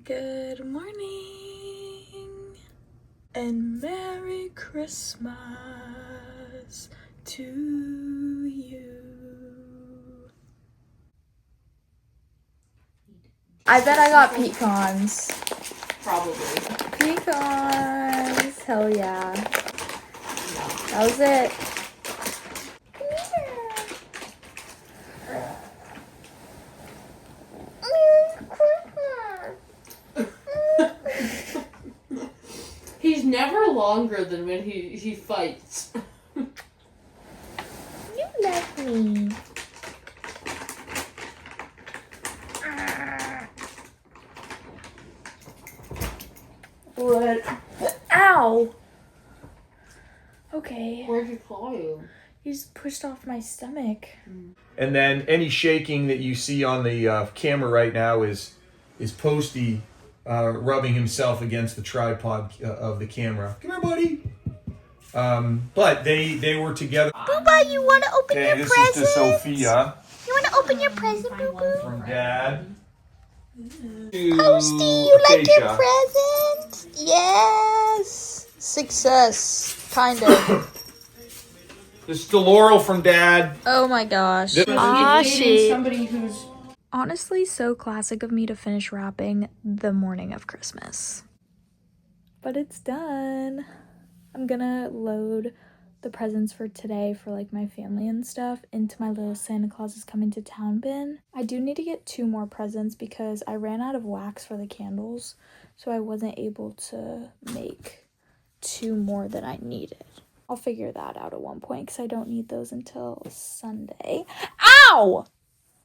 Good morning and Merry Christmas to you. I bet I got pecans. Probably. Pecans. Hell yeah. That was it. He's never longer than when he fights. You love me. What? Ow! Okay. Where'd you claw you? He's pushed off my stomach. And then any shaking that you see on the camera right now is Posty rubbing himself against the tripod of the camera. Come here, buddy. But they were together. Booba, you want to open your This present? is to Sophia. You want to open your present, Boo Boo? From Dad. Posty, you like your present? Yes. Success, kind of. This is the Laurel from Dad. Oh my gosh. Shit. Somebody who's Honestly, so classic of me to finish wrapping the morning of Christmas. But it's done. I'm gonna load the presents for today for like my family and stuff into my little Santa Claus is coming to town bin. I do need to get 2 more presents because I ran out of wax for the candles, so I wasn't able to make 2 more than I needed. I'll figure that out at one point because I don't need those until Sunday. Ow!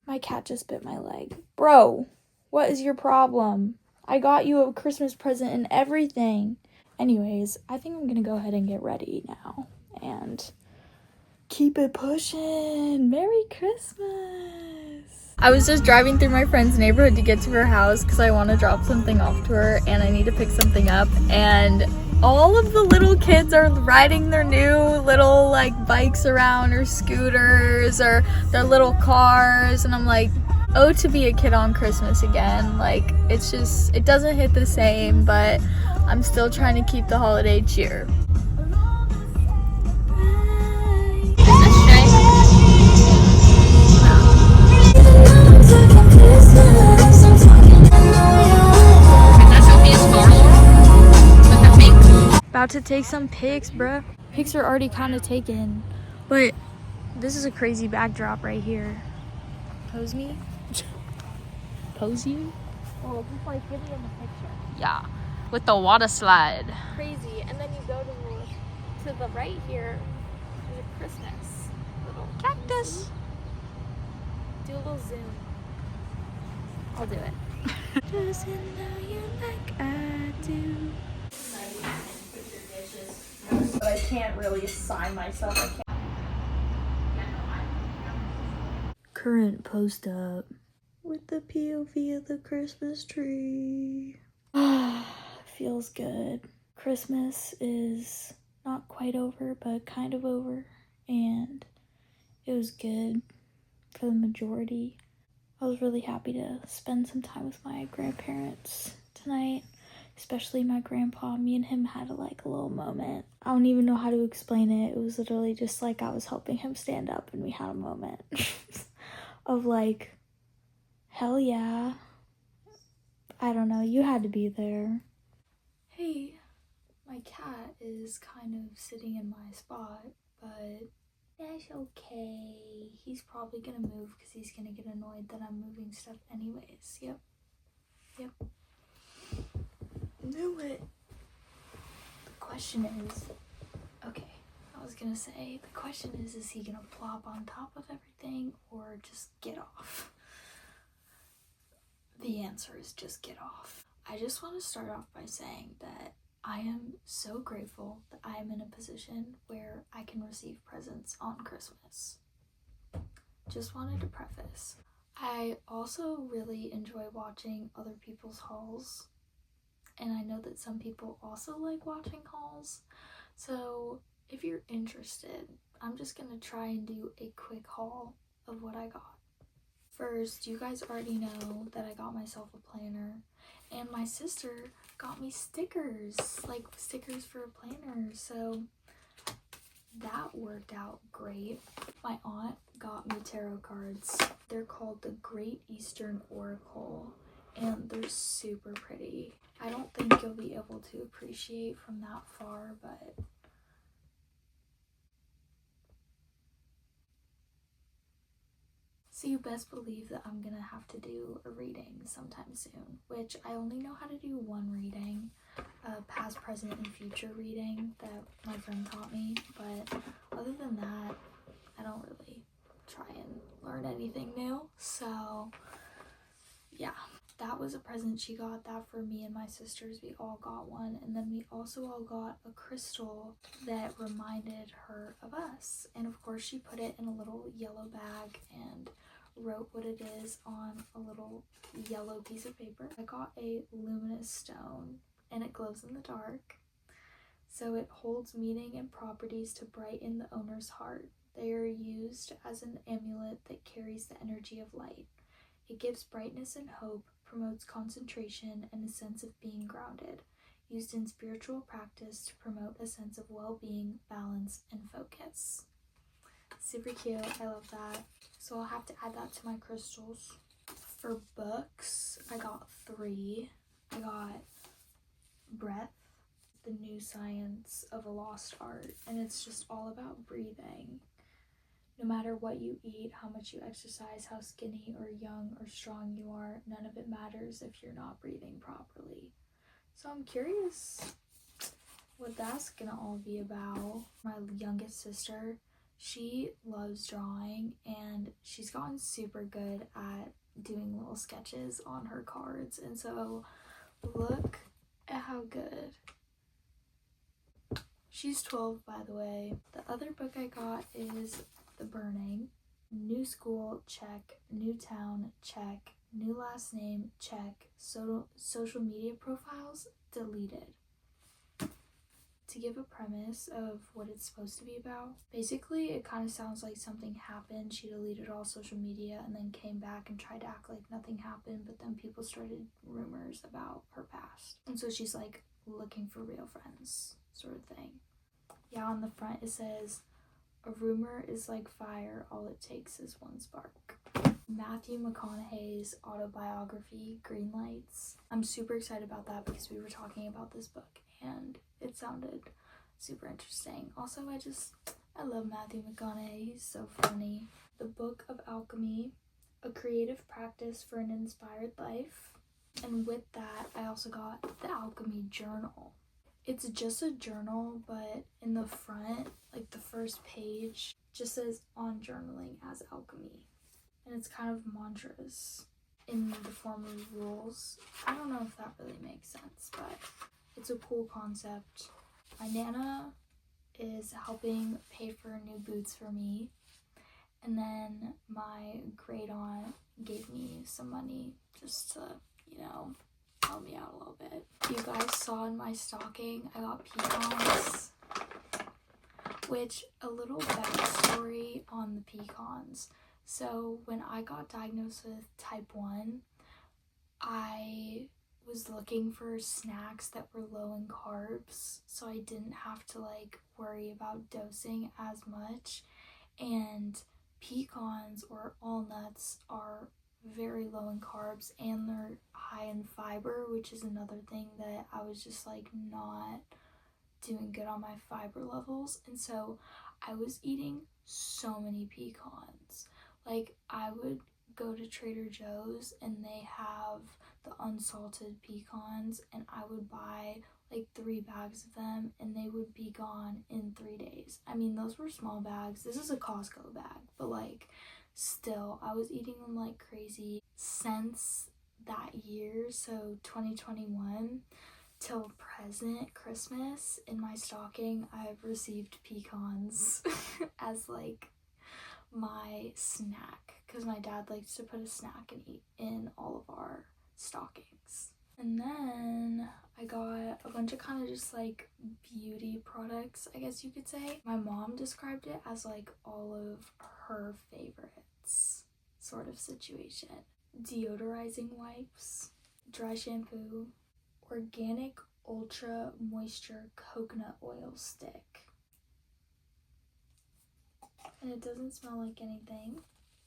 My cat just bit my leg. Bro, what is your problem? I got you a Christmas present and everything. Anyways, I think I'm gonna go ahead and get ready now and keep it pushing. Merry Christmas. I was just driving through my friend's neighborhood to get to her house because I want to drop something off to her and I need to pick something up, and all of the little kids are riding their new little like bikes around or scooters or their little cars, and I'm like, oh, to be a kid on Christmas again. Like, it's just, it doesn't hit the same, but I'm still trying to keep the holiday cheer. About to take some pics, bruh. Pics are already kind of taken, but this is a crazy backdrop right here. Pose me? Pose you? Oh, just like give me in the picture. Yeah, with the water slide. Crazy. And then you go to the right here. There's a Christmas little Cactus. Do a little zoom. I'll do it. Doesn't know you like I do. But I can't really assign myself. I can't. Current post up with the POV of the Christmas tree. Feels good. Christmas is not quite over, but kind of over, and it was good for the majority. I was really happy to spend some time with my grandparents tonight, especially my grandpa. Me and him had like a little moment. I don't even know how to explain it. It was literally just like I was helping him stand up and we had a moment of like, hell yeah. I don't know, you had to be there. Hey, my cat is kind of sitting in my spot, but that's okay. He's probably gonna move because he's gonna get annoyed that I'm moving stuff anyways. Yep. Knew it. The question is, okay, I was gonna say, the question is he gonna plop on top of everything or just get off? The answer is just get off. I just want to start off by saying that I am so grateful that I am in a position where I can receive presents on Christmas. Just wanted to preface. I also really enjoy watching other people's hauls, and I know that some people also like watching hauls. So if you're interested, I'm just gonna try and do a quick haul of what I got. First, you guys already know that I got myself a planner, And my sister got me stickers, like stickers for a planner, so that worked out great. My aunt got me tarot cards. They're called the Great Eastern Oracle, and they're super pretty. I don't think you'll be able to appreciate from that far, but so you best believe that I'm gonna have to do a reading sometime soon, which I only know how to do one reading, a past, present, and future reading that my friend taught me, but other than that, I don't really try and learn anything new. So yeah, that was a present she got, that for me and my sisters. We all got one, and then we also all got a crystal that reminded her of us, and of course she put it in a little yellow bag and wrote what it is on a little yellow piece of paper. I got a luminous stone, and it glows in the dark, so it holds meaning and properties to brighten the owner's heart. They are used as an amulet that carries the energy of light. It gives brightness and hope, promotes concentration and a sense of being grounded, used in spiritual practice to promote a sense of well-being, balance, and focus. Super cute. I love that. So I'll have to add that to my crystals. For books, I got 3. I got Breath, The New Science of a Lost Art, and it's just all about breathing. No matter what you eat, how much you exercise, how skinny or young or strong you are, none of it matters if you're not breathing properly. So I'm curious what that's gonna all be about. My youngest sister, she loves drawing, and she's gotten super good at doing little sketches on her cards, and so look at how good. She's 12, by the way. The other book I got is The Burning. New school, check. New town, check. New last name, check. Social media profiles, deleted. To give a premise of what it's supposed to be about, basically it kind of sounds like something happened. She deleted all social media and then came back and tried to act like nothing happened, but then people started rumors about her past. And so she's like looking for real friends, sort of thing. Yeah, on the front it says, "A rumor is like fire, all it takes is one spark." Matthew McConaughey's autobiography, Green Lights. I'm super excited about that because we were talking about this book and it sounded super interesting. Also, I love Matthew McConaughey, he's so funny. The Book of Alchemy, a creative practice for an inspired life. And with that, I also got the Alchemy Journal. It's just a journal, but in the front, like the first page, just says on journaling as alchemy. And it's kind of mantras in the form of rules. I don't know if that really makes sense, but it's a cool concept. My Nana is helping pay for new boots for me. And then my great aunt gave me some money just to, help me out a little bit. You guys saw in my stocking, I got pecans, which a little backstory on the pecans. So when I got diagnosed with type 1, I was looking for snacks that were low in carbs so I didn't have to worry about dosing as much. And pecans or walnuts are very low in carbs and they're high in fiber, which is another thing that I was just not doing good on my fiber levels. And so I was eating so many pecans. I would go to Trader Joe's and they have the unsalted pecans, and I would buy 3 bags of them and they would be gone in 3 days. I mean, those were small bags. This is a Costco bag, but still, I was eating them like crazy. Since that year, so 2021 till present, Christmas, in my stocking, I've received pecans as my snack, because my dad likes to put a snack in all of our stockings. And then I got a bunch of kind of just beauty products, I guess you could say. My mom described it as all of her favorites sort of situation. Deodorizing wipes. dry shampoo, organic ultra moisture coconut oil stick. And it doesn't smell like anything.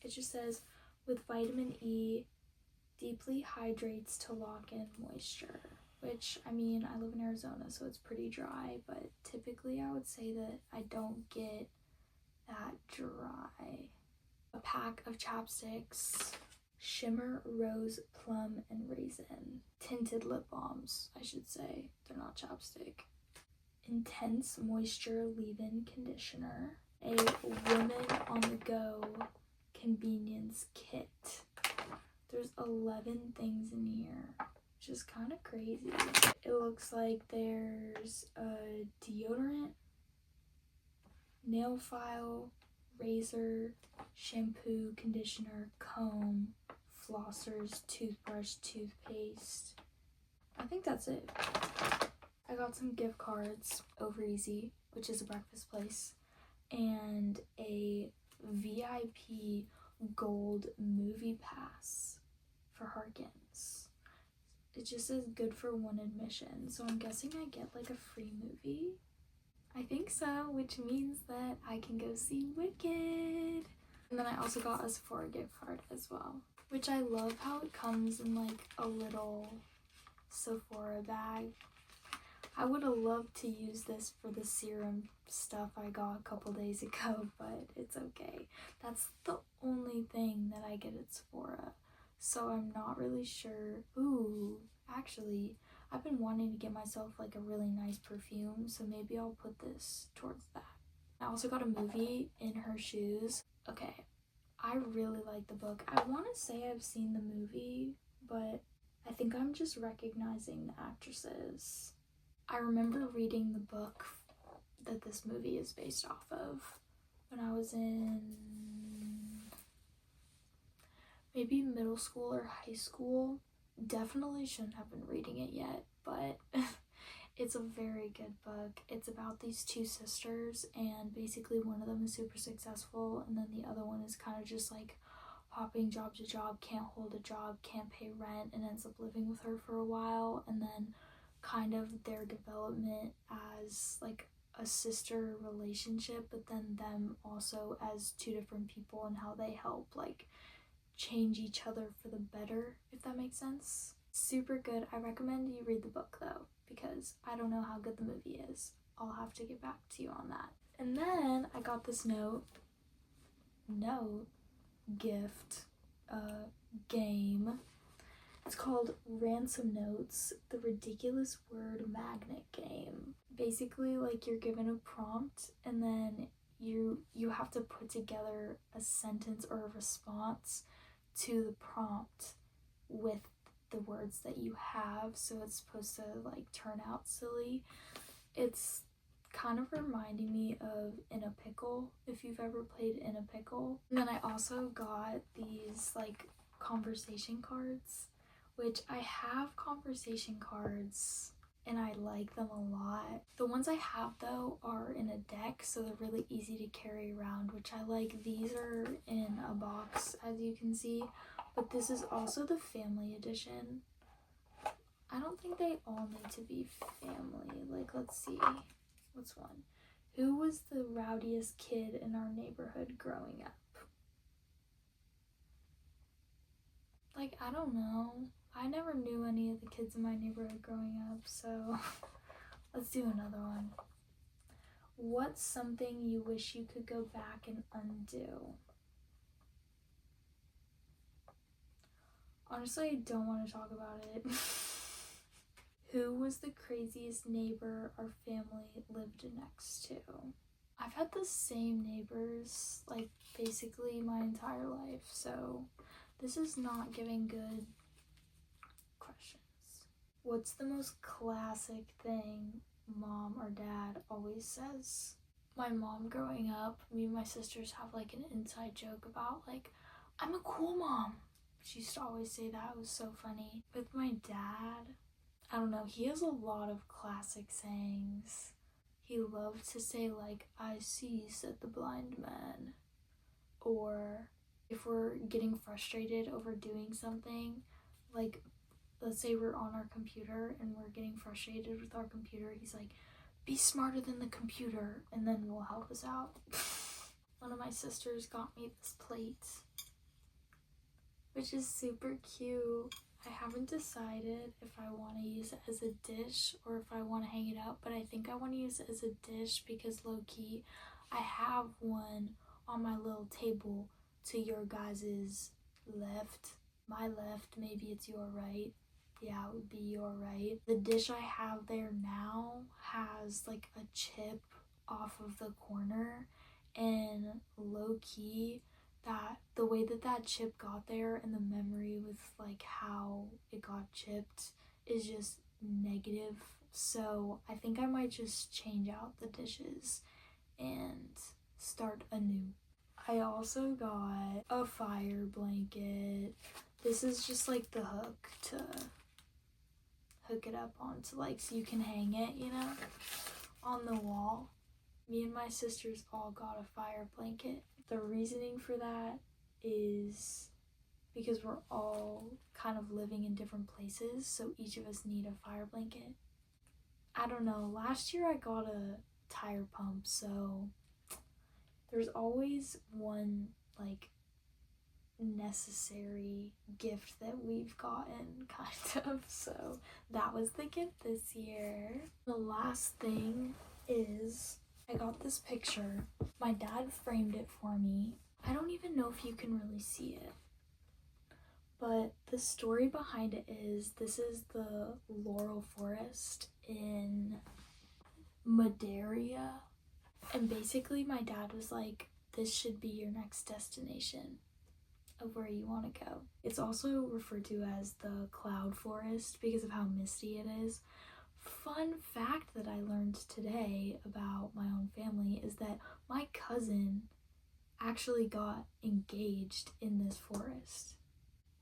It just says, with vitamin E, deeply hydrates to lock in moisture. Which, I mean, I live in Arizona, so it's pretty dry, but typically I would say that I don't get that dry. A pack of chapsticks, shimmer, rose, plum, and raisin. Tinted lip balms, I should say. They're not chapstick. Intense moisture leave-in conditioner. A woman on the go convenience kit. There's 11 things in here, which is kind of crazy. It looks like there's a deodorant, nail file, razor, shampoo, conditioner, comb, flossers, toothbrush, toothpaste. I think that's it. I got some gift cards over Easy, which is a breakfast place, and a VIP gold movie pass for Harkins. It just says good for one admission, so I'm guessing I get like a free movie. I think so, which means that I can go see Wicked. And then I also got a Sephora gift card as well, which I love how it comes in like a little Sephora bag. I would have loved to use this for the serum stuff I got a couple days ago, but it's okay. That's the only thing that I get at Sephora, so I'm not really sure. Ooh, actually, I've been wanting to get myself like a really nice perfume, so maybe I'll put this towards that. I also got a movie, In Her Shoes. Okay, I really like the book. I want to say I've seen the movie, but I think I'm just recognizing the actresses. I remember reading the book that this movie is based off of when I was in maybe middle school or high school. Definitely shouldn't have been reading it yet, but it's a very good book. It's about these two sisters, and basically one of them is super successful, and then the other one is kind of just like hopping job to job, can't hold a job, can't pay rent, and ends up living with her for a while, and then kind of their development as like a sister relationship, but then them also as two different people and how they help like change each other for the better, if that makes sense. Super good. I recommend you read the book though, because I don't know how good the movie is. I'll have to get back to you on that. And then I got this gift game. It's called Ransom Notes, the Ridiculous Word Magnet Game. Basically, like, you're given a prompt, and then you have to put together a sentence or a response to the prompt with the words that you have, so it's supposed to like turn out silly. It's kind of reminding me of In a Pickle, if you've ever played In a Pickle. And then I also got these like conversation cards, which I have conversation cards and I like them a lot. The ones I have though are in a deck, so they're really easy to carry around, which I like. These are in a box, as you can see, but this is also the family edition. I don't think they all need to be family. Like, let's see, what's one? Who was the rowdiest kid in our neighborhood growing up? Like, I don't know. I never knew any of the kids in my neighborhood growing up, so let's do another one. What's something you wish you could go back and undo? Honestly, I don't want to talk about it. Who was the craziest neighbor our family lived next to? I've had the same neighbors, like, basically my entire life, so this is not giving good questions. What's the most classic thing mom or dad always says? My mom growing up, me and my sisters have like an inside joke about like, I'm a cool mom. She used to always say that. It was so funny. With my dad, I don't know, he has a lot of classic sayings. He loved to say like, I see, said the blind man. Or if we're getting frustrated over doing something, like let's say we're on our computer and we're getting frustrated with our computer, he's like, be smarter than the computer, and then will help us out. One of my sisters got me this plate, which is super cute. I haven't decided if I want to use it as a dish or if I want to hang it up, but I think I want to use it as a dish because low-key, I have one on my little table to your guys's left. My left, maybe it's your right. Yeah, it would be your right. The dish I have there now has like a chip off of the corner, and low-key, that the way that chip got there and the memory with like how it got chipped is just negative. So I think I might just change out the dishes and start anew. I also got a fire blanket. This is just like the hook to hook it up onto, like, so you can hang it, you know, on the wall. Me and my sisters all got a fire blanket. The reasoning for that is because we're all kind of living in different places, so each of us need a fire blanket. I don't know, last year I got a tire pump, so there's always one like necessary gift that we've gotten, kind of, so that was the gift this year. The last thing is I got this picture. My dad framed it for me. I don't even know if you can really see it, but the story behind it is this is the laurel forest in Madeira, and basically my dad was like, this should be your next destination of where you want to go. It's also referred to as the cloud forest because of how misty it is. Fun fact that I learned today about my own family is that my cousin actually got engaged in this forest.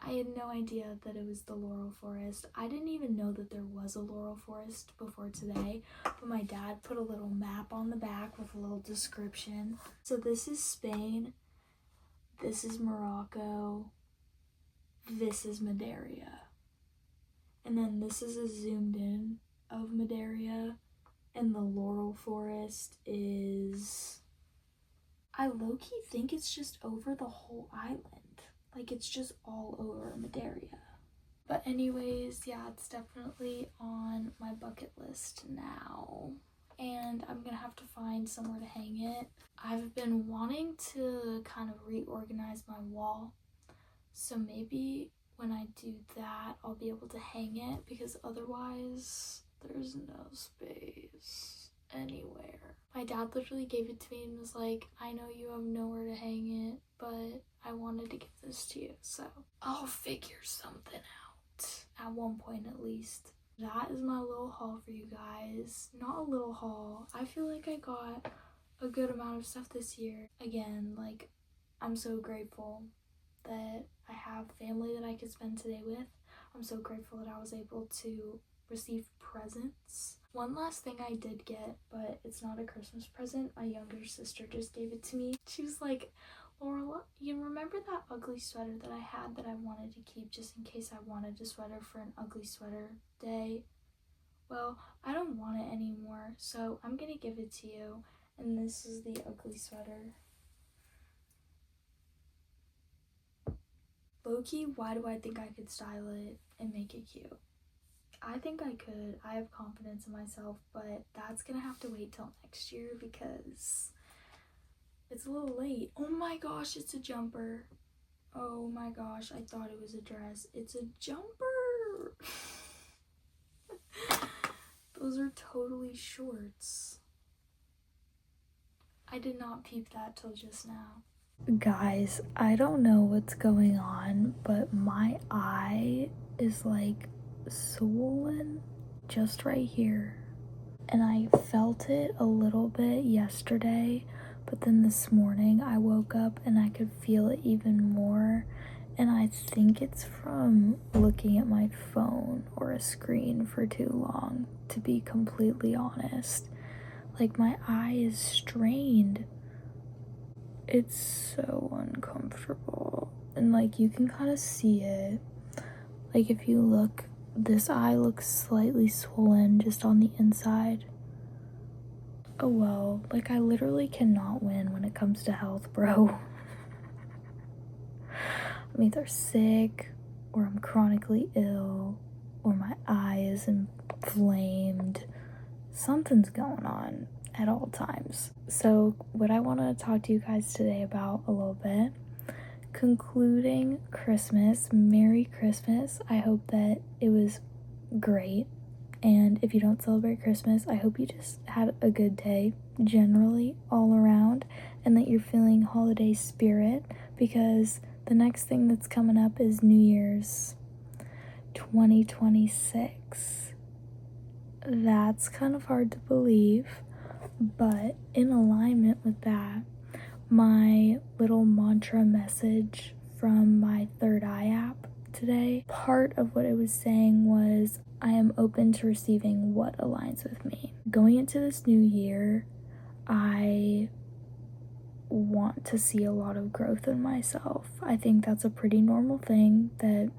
I had no idea that it was the laurel forest. I didn't even know that there was a laurel forest before today, but my dad put a little map on the back with a little description. So this is Spain, this is Morocco, this is Madeira, and then this is a zoomed in of Madeira, and the laurel forest is, I low-key think it's just over the whole island. Like, it's just all over Madeira. But anyways, yeah, it's definitely on my bucket list now, and I'm gonna have to find somewhere to hang it. I've been wanting to kind of reorganize my wall, so maybe when I do that, I'll be able to hang it, because otherwise there's no space anywhere. My dad literally gave it to me and was like, I know you have nowhere to hang it, but I wanted to give this to you, so I'll figure something out at one point at least. That is my little haul for you guys. Not a little haul. I feel like I got a good amount of stuff this year. Again, like, I'm so grateful that I have family that I could spend today with. I'm so grateful that I was able to receive presents. One last thing I did get, but it's not a Christmas present. My younger sister just gave it to me. She was like, Laura, you remember that ugly sweater that I had that I wanted to keep just in case I wanted a sweater for an ugly sweater day? Well, I don't want it anymore, so I'm gonna give it to you. And this is the ugly sweater. Low-key, why do I think I could style it and make it cute? I think I could. I have confidence in myself, but that's gonna have to wait till next year because it's a little late. Oh my gosh, it's a jumper. Oh my gosh, I thought it was a dress. It's a jumper. Those are totally shorts. I did not peep that till just now. Guys, I don't know what's going on, but my eye is like swollen just right here. And I felt it a little bit yesterday, but then this morning I woke up and I could feel it even more. And I think it's from looking at my phone or a screen for too long, to be completely honest. Like, my eye is strained. It's so uncomfortable. And like, you can kind of see it. Like, if you look This eye looks slightly swollen just on the inside. Oh well, like I literally cannot win when it comes to health, bro. I'm either sick, or I'm chronically ill, or my eye is inflamed. Something's going on at all times. So what I want to talk to you guys today about a little bit, concluding Christmas. Merry Christmas. I hope that it was great. And if you don't celebrate Christmas, I hope you just had a good day generally all around, and that you're feeling holiday spirit, because the next thing that's coming up is New Year's 2026. That's kind of hard to believe, but in alignment with that, my little mantra message from my Third Eye app today, part of what it was saying was, I am open to receiving what aligns with me. Going into this new year, I want to see a lot of growth in myself. I think that's a pretty normal thing, that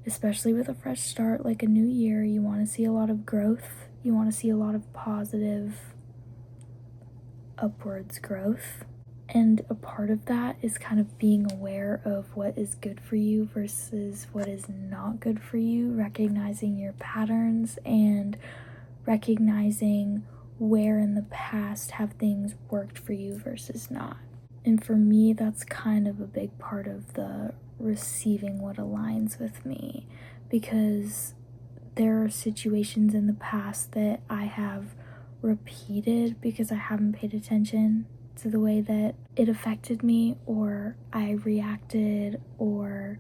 especially with a fresh start like a new year, you want to see a lot of growth. You want to see a lot of positive upwards growth. And a part of that is kind of being aware of what is good for you versus what is not good for you, recognizing your patterns and recognizing where in the past have things worked for you versus not. And for me, that's kind of a big part of the receiving what aligns with me, because there are situations in the past that I have repeated because I haven't paid attention to the way that it affected me, or I reacted, or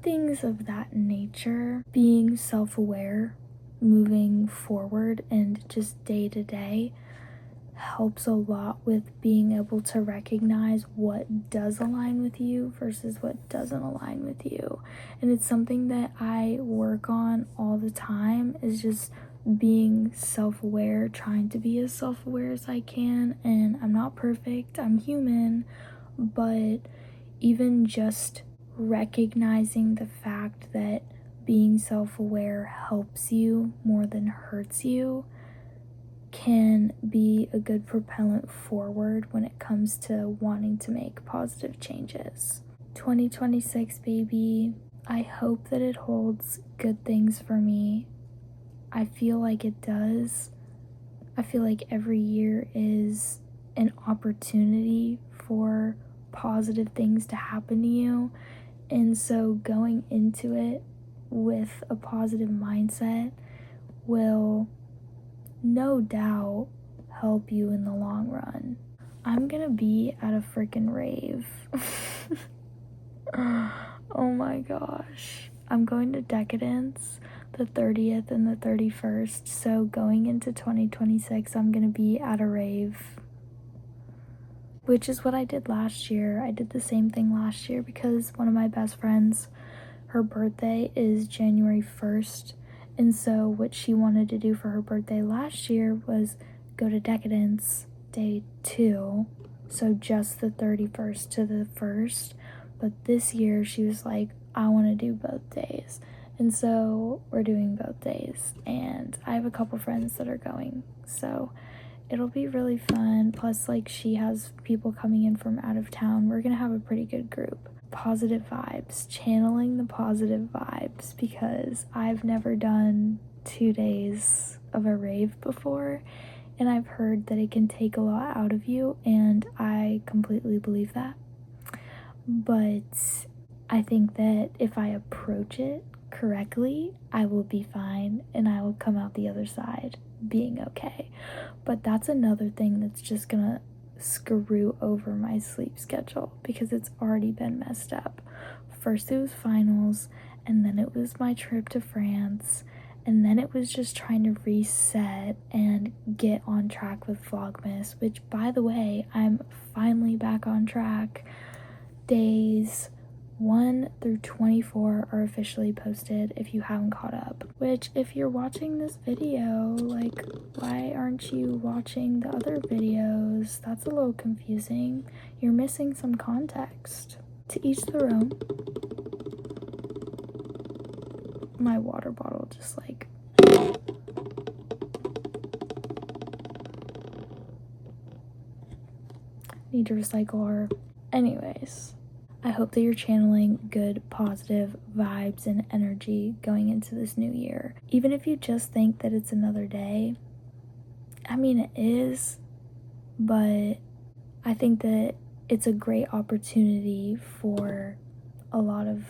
things of that nature. Being self-aware, moving forward, and just day to day helps a lot with being able to recognize what does align with you versus what doesn't align with you. And it's something that I work on all the time, is just being self-aware, trying to be as self-aware as I can. And I'm not perfect, I'm human, but even just recognizing the fact that being self-aware helps you more than hurts you can be a good propellant forward when it comes to wanting to make positive changes. 2026, baby. I hope that it holds good things for me. I feel like it does. I feel like every year is an opportunity for positive things to happen to you. And so going into it with a positive mindset will no doubt help you in the long run. I'm gonna be at a freaking rave. Oh my gosh. I'm going to Decadence the 30th and the 31st. So going into 2026, I'm gonna be at a rave, which is what I did last year. I did the same thing last year because one of my best friends, her birthday is January 1st. And so what she wanted to do for her birthday last year was go to Decadence day 2. So just the 31st to the 1st. But this year she was like, I want to do both days. And so we're doing both days. And I have a couple friends that are going. So it'll be really fun. Plus, like, she has people coming in from out of town. We're going to have a pretty good group. Positive vibes, channeling the positive vibes, because I've never done 2 days of a rave before, and I've heard that it can take a lot out of you, and I completely believe that. But I think that if I approach it correctly, I will be fine, and I will come out the other side being okay. But that's another thing that's just gonna screw over my sleep schedule, because it's already been messed up. First it was finals, and then it was my trip to France, and then it was just trying to reset and get on track with Vlogmas, which, by the way, I'm finally back on track. Days 1 through 24 are officially posted if you haven't caught up, which, if you're watching this video, like, why aren't you watching the other videos? That's a little confusing. You're missing some context. To each their own. my water bottle just like need to recycle her. Anyways, I hope that you're channeling good, positive vibes and energy going into this new year. Even if you just think that it's another day, I mean, it is, but I think that it's a great opportunity for a lot of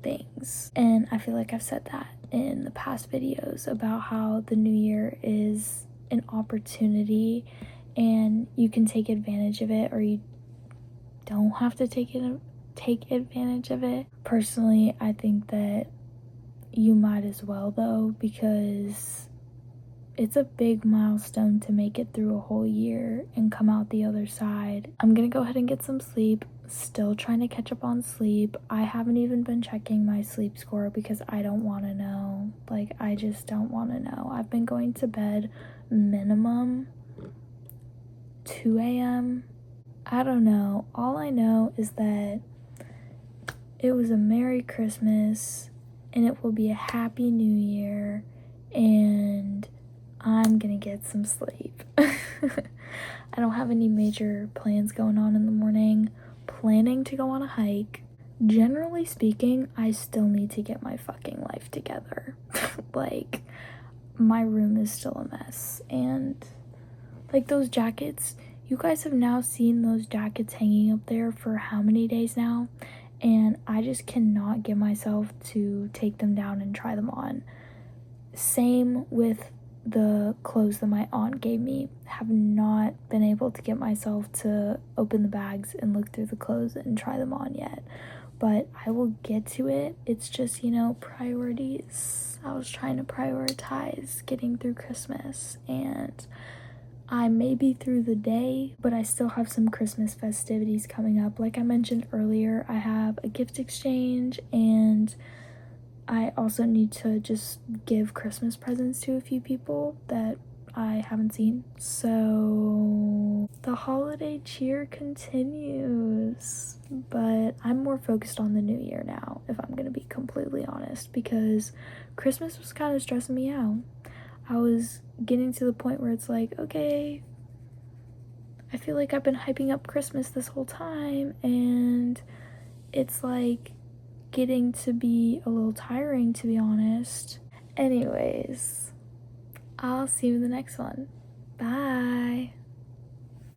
things. And I feel like I've said that in the past videos about how the new year is an opportunity and you can take advantage of it, or you don't have to take advantage of it. Personally, I think that you might as well though, because it's a big milestone to make it through a whole year and come out the other side. I'm gonna go ahead and get some sleep. Still trying to catch up on sleep. I haven't even been checking my sleep score because I don't want to know. Like, I just don't want to know. I've been going to bed minimum 2 a.m. I don't know. All I know is that it was a Merry Christmas and it will be a Happy New Year, and I'm gonna get some sleep. I don't have any major plans going on in the morning. Planning to go on a hike. Generally speaking, I still need to get my fucking life together. Like, my room is still a mess, and like those jackets, you guys have now seen those jackets hanging up there for how many days now, and I just cannot get myself to take them down and try them on. Same with the clothes that my aunt gave me. Have not been able to get myself to open the bags and look through the clothes and try them on yet, but I will get to it. It's just, you know, priorities. I was trying to prioritize getting through Christmas, and I may be through the day, but I still have some Christmas festivities coming up. Like I mentioned earlier, I have a gift exchange, and I also need to just give Christmas presents to a few people that I haven't seen. So the holiday cheer continues, but I'm more focused on the new year now, if I'm gonna be completely honest, because Christmas was kind of stressing me out. I was getting to the point where it's like, okay, I feel like I've been hyping up Christmas this whole time, and it's like getting to be a little tiring, to be honest. Anyways, I'll see you in the next one. Bye.